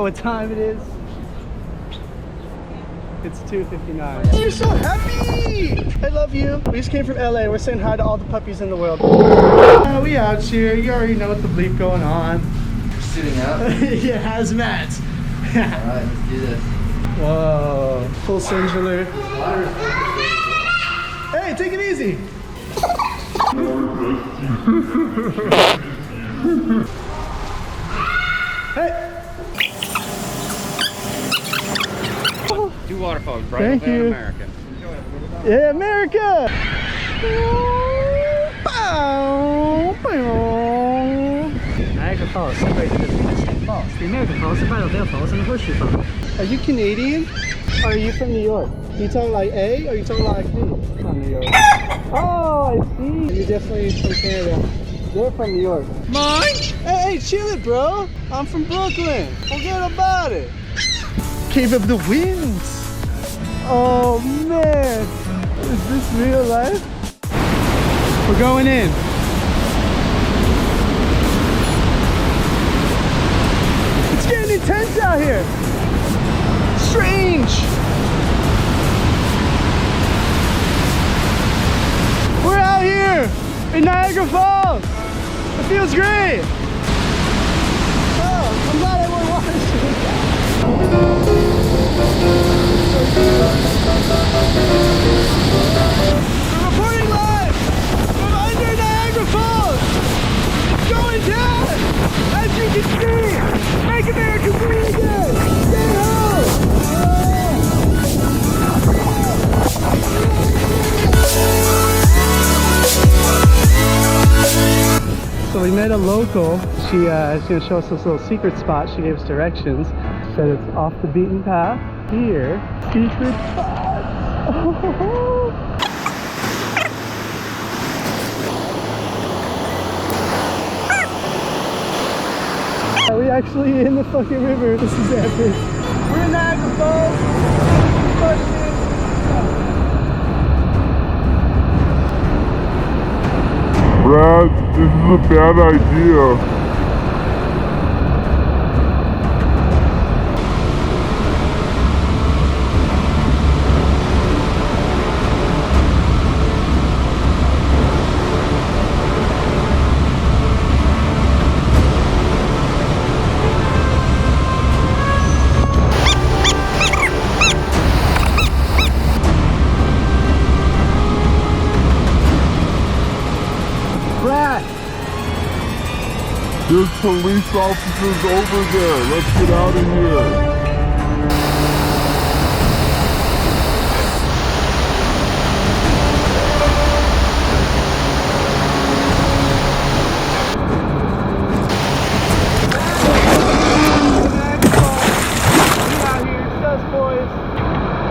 what time it is. It's 2:59. You're so happy! I love you. We just came from LA. We're saying hi to all the puppies in the world. We out here. You already know what the bleep going on. Sitting out? Yeah, hazmat. Alright, let's do this. Whoa. Full singular. Hey, take it easy. Hey. Two waterfalls right Thank you. America. Yeah, America. Bow, bow. Niagara Falls separated the Michigan Falls. The American Falls, the Battleville Falls, and the Horseshoe Falls. Are you Canadian? Or are you from New York? You talking like A or you talking like B? From New York. Oh, I see. You're definitely from Canada. They're from New York. Mine? Hey, chill it, bro. I'm from Brooklyn. Forget about it. Cave of the Winds. Oh, man. Is this real life? We're going in. It's getting intense out here. Strange. We're out here in Niagara Falls. It feels great. Oh, I'm glad everyone watched We're reporting live from under Niagara Falls. It's going down. As you can see, make America great again. Stay home. So we met a local. She's gonna show us this little secret spot. She gave us directions. Said it's off the beaten path. Here, secret spot. Are we actually in the fucking river? This is epic. We're in Niagara Falls. Brad, this is a bad idea. There's police officers over there. Let's get out of here.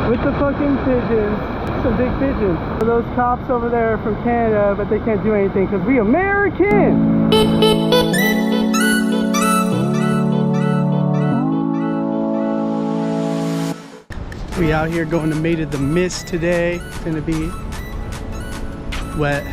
With the fucking pigeons, some big pigeons. Those cops over there are from Canada, but they can't do anything because we American. We out here going to Maid of the Mist today. It's gonna be wet.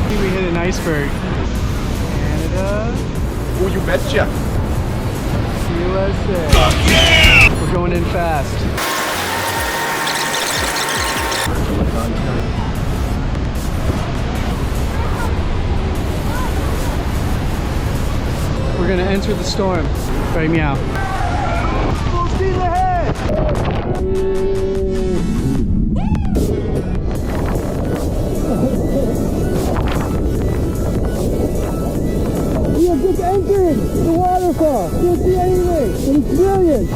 We hit an iceberg. Canada. Oh, you betcha. USA. We're going in fast. We're gonna enter the storm. Right, meow. Full speed ahead! We have just entered the waterfall. Can't see anything. It's brilliant.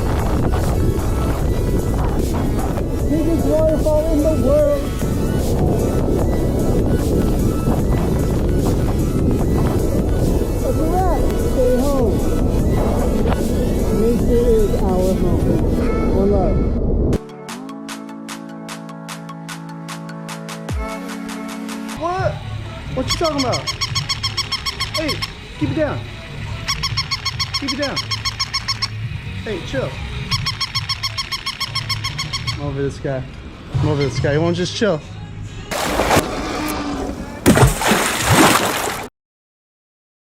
Biggest waterfall in the world. That's a wrap. Stay home. Nature is our home. One love. What? What you talking about? Hey, keep it down. Keep it down. Hey, chill. Over this guy. Over this guy. You want to just chill?